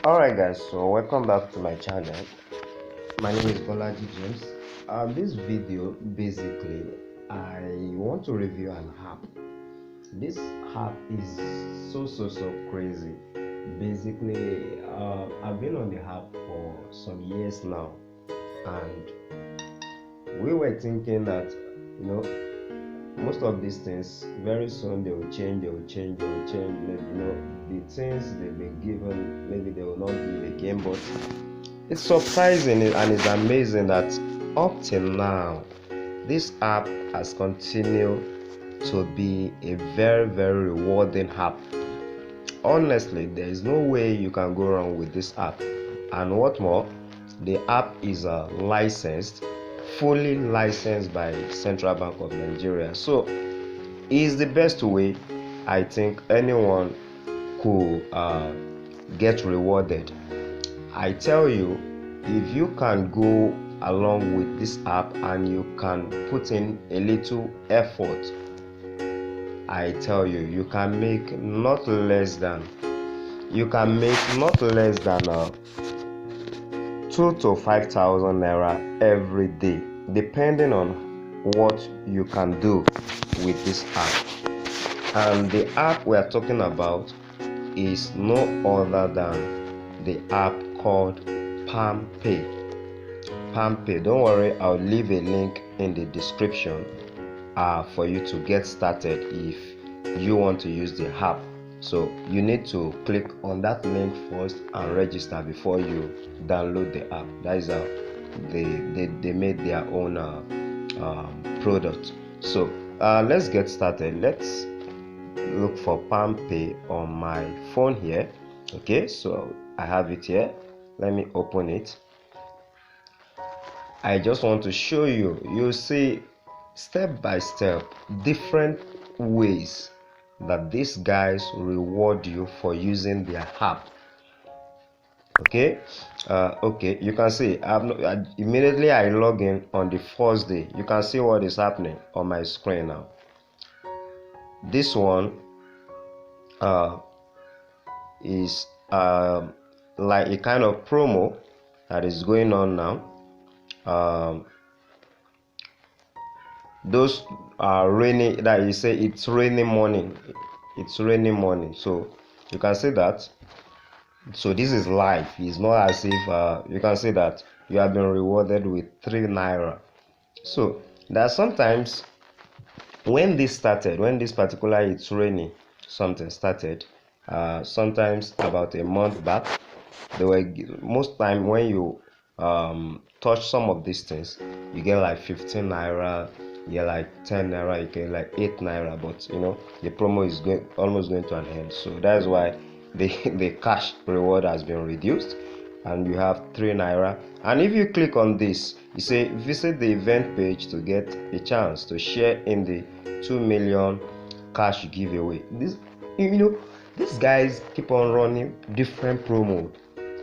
Alright guys, so welcome back to my channel. My name is Bolaji James. This video basically I want to review an app. This app is so crazy. Basically, I've been on the app for some years now, and we were thinking that most of these things very soon they will change. The things they've been given, maybe they will not give again. But it's surprising and it's amazing that up till now this app has continued to be a very rewarding app. Honestly, there is no way you can go wrong with this app. And what more, the app is fully licensed by Central Bank of Nigeria. So it's the best way I think anyone could get rewarded. I tell you, if you can go along with this app and you can put in a little effort, I tell you, you can make not less than 2 to 5,000 naira every day, depending on what you can do with this app. And the app we are talking about is no other than the app called Palmpay. Palmpay. Don't worry, I'll leave a link in the description for you to get started if you want to use the app. So you need to click on that link first and register before you download the app. That is how they made their own product. So let's get started. Let's look for Palmpay on my phone here. Okay, so I have it here. Let me open it. I just want to show you. You see step by step different ways that these guys reward you for using their app. Okay, you can see immediately I log in on the first day. You can see what is happening on my screen now. This one is like a kind of promo that is going on now. Those are rainy, that you say it's raining morning, so you can see that. So this is live. It's not as if you can see that you have been rewarded with 3 naira. So that sometimes when this particular it's raining something started, sometimes about a month back, they were most time when you touch some of these things, you get like 15 naira, you get like 10 naira, you get like 8 naira. But the promo is almost going to an end, so that's why the cash reward has been reduced and you have 3 naira. And if you click on this, you say visit the event page to get a chance to share in the 2 million cash giveaway. These guys keep on running different promo.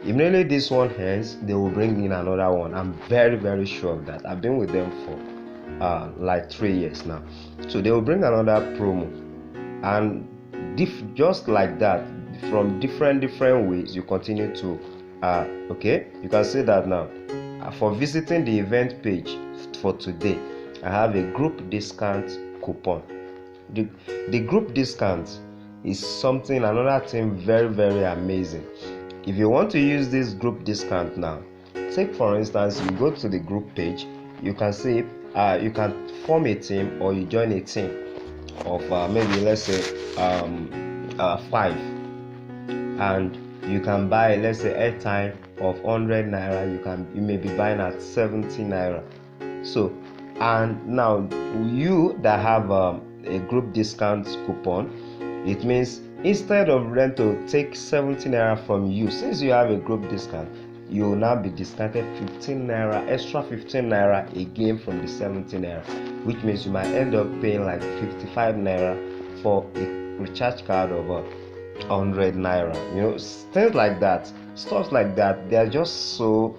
Immediately this one ends, they will bring in another one. I'm very sure of that. I've been with them for like 3 years now. So they will bring another promo, and just like that, from different ways you continue to okay, you can see that now. For visiting the event page for today, I have a group discount coupon. The group discount is another thing very amazing. If you want to use this group discount now, take for instance, you go to the group page, you can see you can form a team, or you join a team of maybe let's say 5, and you can buy, let's say, airtime of 100 naira. You may be buying at 70 naira. So, and now you that have a group discount coupon, it means instead of them to take 70 naira from you, since you have a group discount, you will now be discounted 15 naira, extra 15 naira again from the 70 naira, which means you might end up paying like 55 naira for a recharge card of 100 naira. Things like that, stuff like that. They are just so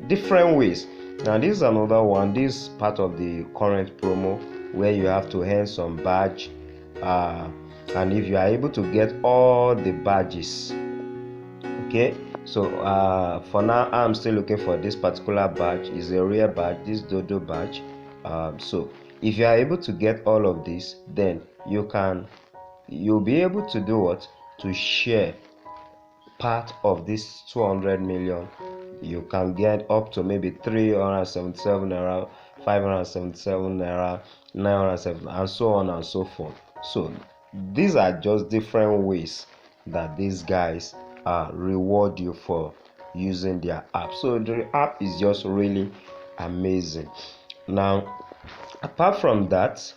different ways. Now this is another one. This is part of the current promo where you have to earn some badge, and if you are able to get all the badges, Okay, so for now I'm still looking for this particular badge. Is a rare badge, this dodo badge. So if you are able to get all of this, then you'll be able to do what? To share part of this 200 million. You can get up to maybe 377 naira, 577 naira, 907, and so on and so forth. So these are just different ways that these guys reward you for using their app. So the app is just really amazing. Now, apart from that,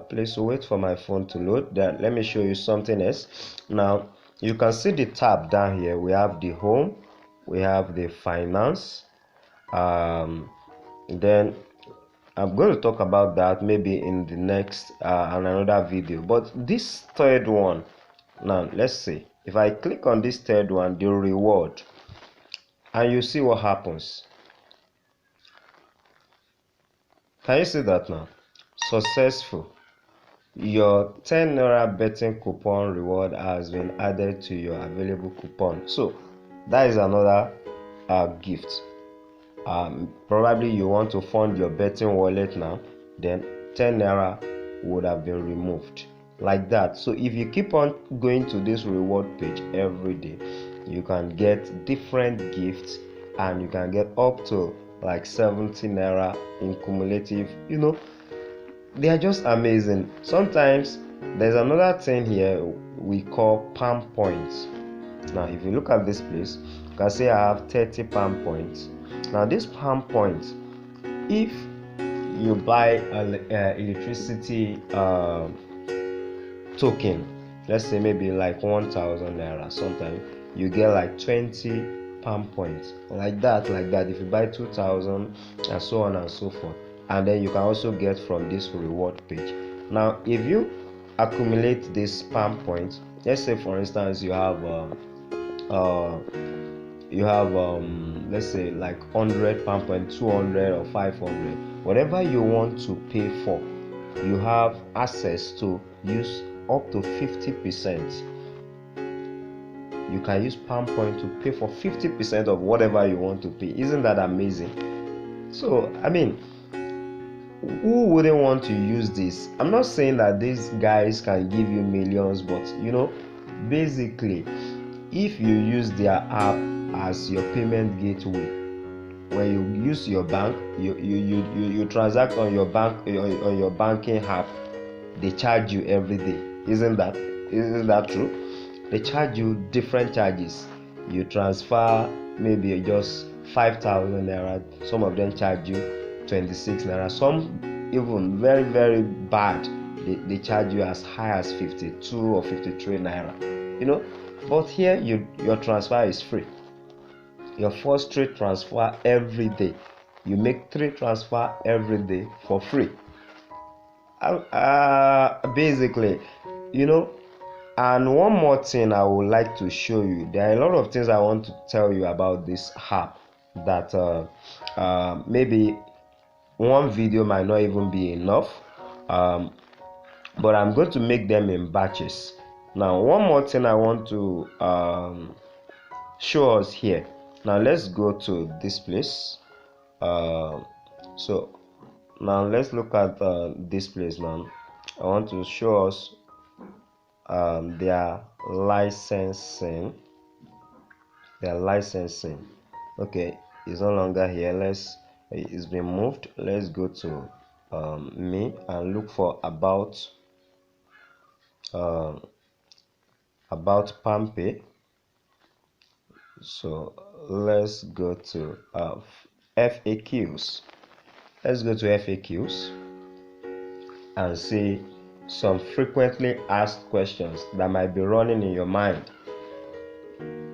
please wait for my phone to load. Then let me show you something else. Now you can see the tab down here. We have the home, we have the finance. Then I'm going to talk about that maybe in the next another video. But this third one, now let's see. If I click on this third one, the reward, and you see what happens. Can you see that now? Successful. Your 10 naira betting coupon reward has been added to your available coupon. So that is another gift. Probably you want to fund your betting wallet now, then 10 naira would have been removed like that. So if you keep on going to this reward page every day, you can get different gifts, and you can get up to like 70 naira in cumulative. They are just amazing. Sometimes there's another thing here we call palm points. Now if you look at this place, you can say I have 30 palm points. Now this palm points, if you buy an electricity token, let's say maybe like 1,000 naira, sometimes you get like 20 palm points like that. If you buy 2,000, and so on and so forth. And then you can also get from this reward page. Now if you accumulate this palm points, let's say for instance you have let's say like 100 palm points, 200 or 500, whatever you want to pay for, you have access to use up to 50%. You can use palm point to pay for 50% of whatever you want to pay. Isn't that amazing? So I mean, who wouldn't want to use this? I'm not saying that these guys can give you millions, but basically, if you use their app as your payment gateway, when you use your bank, you transact on your banking app, they charge you every day. Isn't that true? They charge you different charges. You transfer maybe just 5,000 naira, some of them charge you 26 naira, some even very very bad, they charge you as high as 52 or 53 naira. But here your transfer is free. Your first 3 transfer every day, you make 3 transfer every day for free. Basically, and one more thing I would like to show you. There are a lot of things I want to tell you about this app that maybe one video might not even be enough, but I'm going to make them in batches. Now one more thing I want to show us here. Now let's go to this place. So now let's look at this place. Now I want to show us their licensing. Okay, it's no longer here. It's been moved. Let's go to me and look for about Palmpay. So let's go to FAQs. Let's go to FAQs and see some frequently asked questions that might be running in your mind.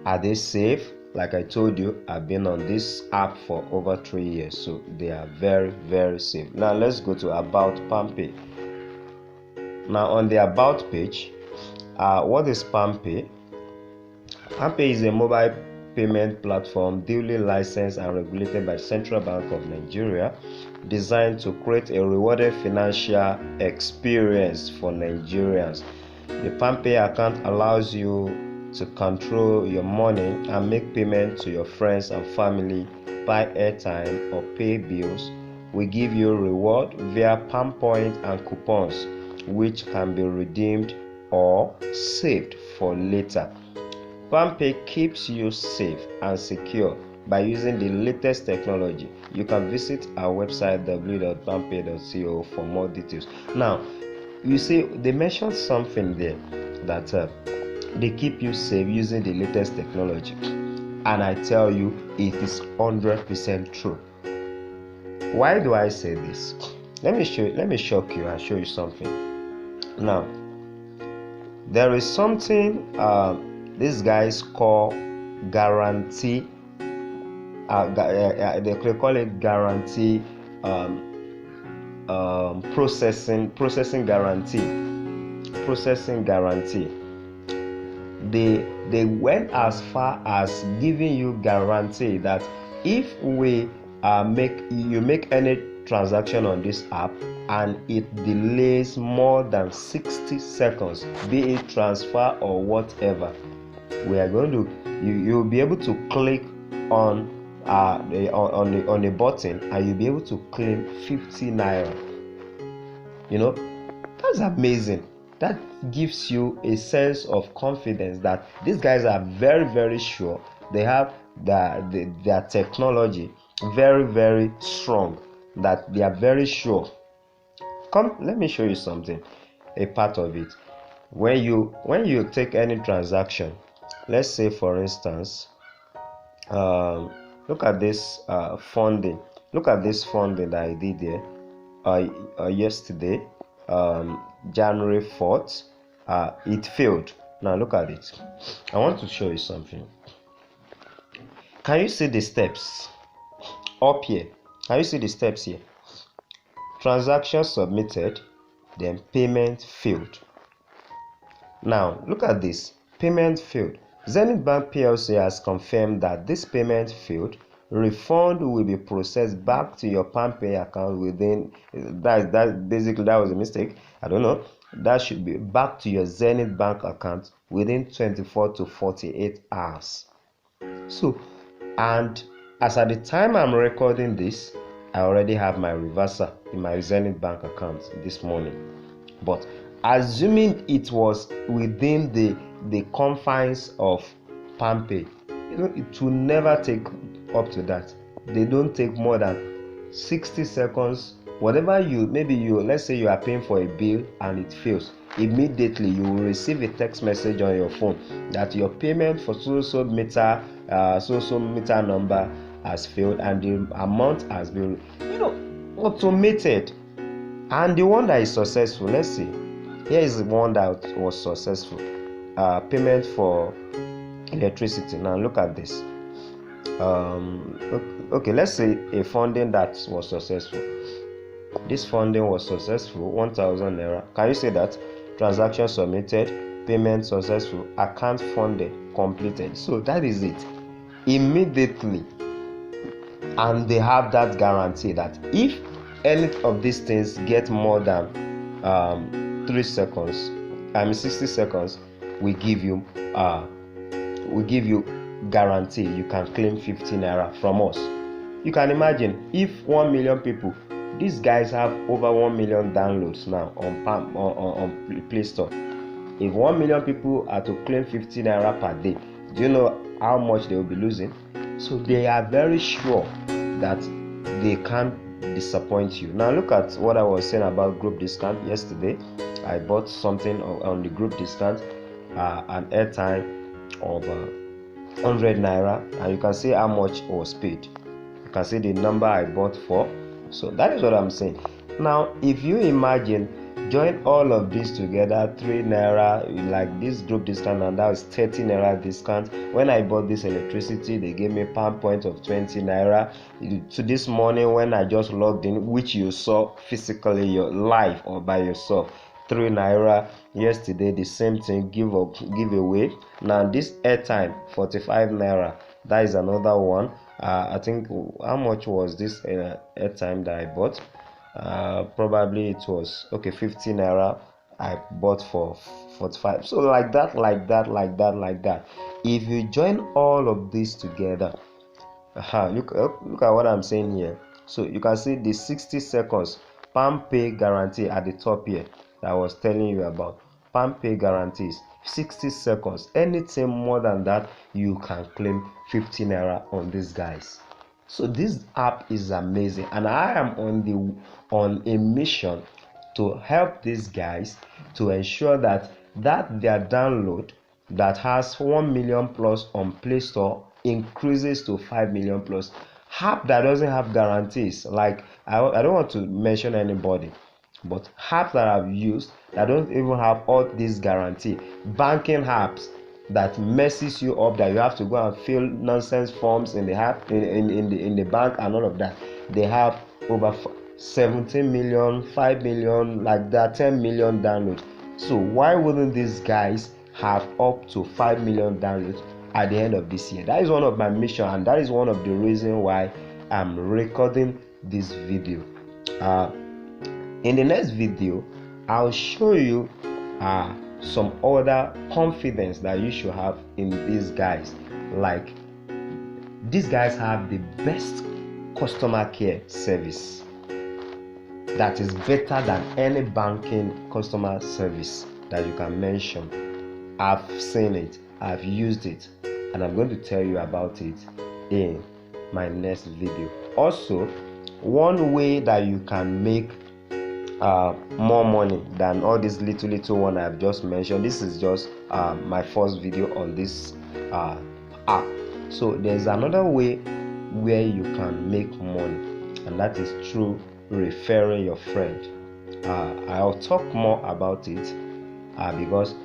Are they safe? Like I told you, I've been on this app for over 3 years, so they are very very safe. Now let's go to about Palmpay. Now on the about page, what is Palmpay? Palmpay is a mobile payment platform duly licensed and regulated by the Central Bank of Nigeria, designed to create a rewarding financial experience for Nigerians. The Palmpay account allows you to control your money and make payment to your friends and family, buy airtime or pay bills. We give you reward via Palm point and coupons, which can be redeemed or saved for later. Palmpay keeps you safe and secure by using the latest technology. You can visit our website www.palmpay.co for more details. Now, you see, they mentioned something there that they keep you safe using the latest technology, and I tell you, it is 100% true. Why do I say this? Let me shock you and show you something. Now, there is something these guys call guarantee. They call it guarantee processing guarantee. They went as far as giving you guarantee that if we make any transaction on this app and it delays more than 60 seconds, be it transfer or whatever, we are going to you'll be able to click on a button and you'll be able to claim 50 naira. You know, that's amazing. That gives you a sense of confidence that these guys are very, very sure. They have their technology very, very strong, that they are very sure. Come, let me show you something, a part of it. When you take any transaction, let's say for instance, look at this funding. Look at this funding that I did there yesterday, January 4th. It failed. Now look at it. I want to show you something. Can you see the steps up here? Can you see the steps here? Transaction submitted, then payment failed. Now look at this. Payment failed. Zenith Bank PLC has confirmed that this payment failed. Refund will be processed back to your Palmpay account within that basically that was a mistake. I don't know. That should be back to your Zenith Bank account within 24 to 48 hours. So, and as at the time I'm recording this, I already have my reversal in my Zenith Bank account this morning. But assuming it was within the confines of Palmpay, it will never take up to that. They don't take more than 60 seconds. Whatever let's say you are paying for a bill and it fails, immediately you will receive a text message on your phone that your payment for so meter number has failed and the amount has been automated. And the one that is successful, let's see, here is the one that was successful. Payment for electricity. Now look at this. Okay, let's say a funding that was successful. This funding was successful, 1,000 naira. Can you say that? Transaction submitted, payment successful, account funded, completed. So that is it. Immediately, and they have that guarantee that if any of these things get more than 60 seconds, we give you guarantee you can claim 50 naira from us. You can imagine if 1 million people, these guys have over 1 million downloads now on Play Store. If 1 million people are to claim 50 naira per day, do you know how much they will be losing? So they are very sure that they can't disappoint you. Now look at what I was saying about group discount yesterday. I bought something on the group discount, an airtime of 100 naira, and you can see how much was paid. You can see the number I bought for. So that is what I'm saying. Now if you imagine, join all of this together, 3 naira, like this group discount, and that was 30 naira discount. When I bought this electricity, they gave me Palm point of 20 naira. To this morning when I just logged in, which you saw physically, your live or by yourself, 3 naira. Yesterday the same thing, give away. Now this airtime, 45 naira. That is another one. I think, how much was this airtime that I bought? Probably it was 50 naira. I bought for 45. So like that. If you join all of this together, look at what I'm saying here. So you can see the 60 seconds Palmpay guarantee at the top here that I was telling you about. Palmpay guarantees 60 seconds. Anything more than that, you can claim 50 naira on these guys. So this app is amazing, and I am on a mission to help these guys to ensure that their download that has 1 million plus on Play Store increases to 5 million plus. App that doesn't have guarantees, like I don't want to mention anybody, but apps that I've used that don't even have all these guarantee, banking apps that messes you up, that you have to go and fill nonsense forms in the app, in the bank and all of that. They have over 17 million, 5 million, like that, 10 million downloads. So why wouldn't these guys have up to 5 million downloads at the end of this year? That is one of my mission, and that is one of the reasons why I'm recording this video. In the next video, I'll show you some other confidence that you should have in these guys. Like, these guys have the best customer care service that is better than any banking customer service that you can mention. I've seen it, I've used it, and I'm going to tell you about it in my next video. Also, one way that you can make more money than all these little one I've just mentioned. This is just my first video on this app. So there's another way where you can make money, and that is through referring your friend. I'll talk more about it because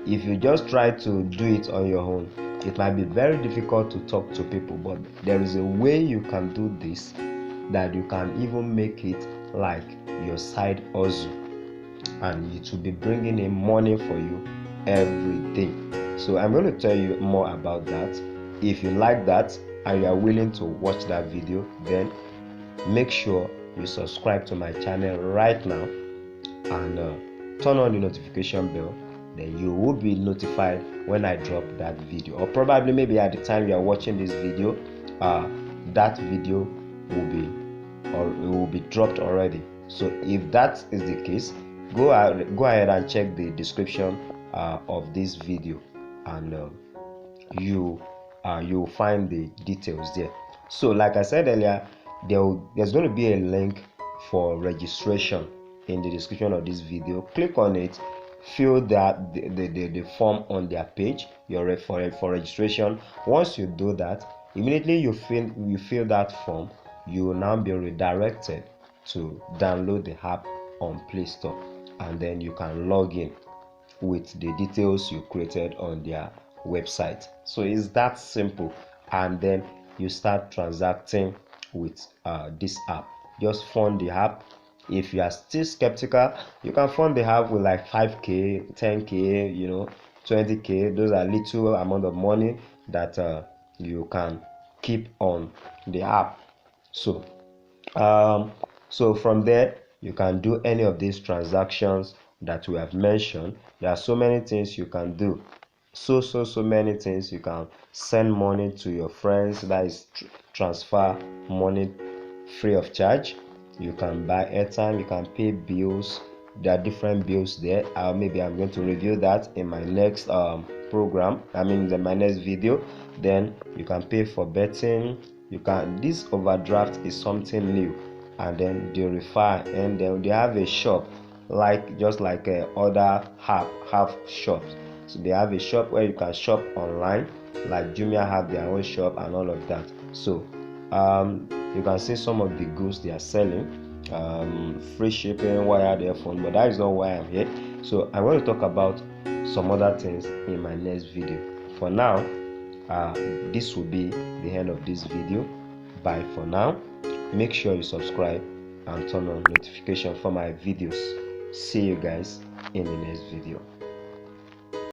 if you just try to do it on your own, it might be very difficult to talk to people. But there is a way you can do this that you can even make it like your side hustle, and it will be bringing in money for you every day. So I'm going to tell you more about that. If you like that and you are willing to watch that video, then make sure you subscribe to my channel right now and turn on the notification bell. Then you will be notified when I drop that video, or probably maybe at the time you are watching this video, that video will be dropped already. So if that is the case, go ahead and check the description of this video, and you'll find the details there. So like I said earlier, there's going to be a link for registration in the description of this video. Click on it, fill that the form on their page, for registration. Once you do that, immediately you fill that form, you will now be redirected to download the app on Play Store, and then you can log in with the details you created on their website. So it's that simple, and then you start transacting with this app. Just fund the app. If you are still skeptical, you can fund the app with like 5k, 10k, 20k. Those are little amount of money that you can keep on the app. So from there, you can do any of these transactions that we have mentioned. There are so many things you can do. So many things. You can send money to your friends, that is transfer money free of charge. You can buy airtime, you can pay bills. There are different bills there. Maybe I'm going to review that in my next my next video. Then you can pay for betting. This overdraft is something new, and then they refer, and then they have a shop, just like other half shops. So they have a shop where you can shop online, like Jumia have their own shop and all of that. So you can see some of the goods they are selling, free shipping, wired earphone, but that is not why I'm here. So I'm going to talk about some other things in my next video. For now, this will be the end of this video. Bye for now. Make sure you subscribe and turn on notification for my videos. See you guys in the next video.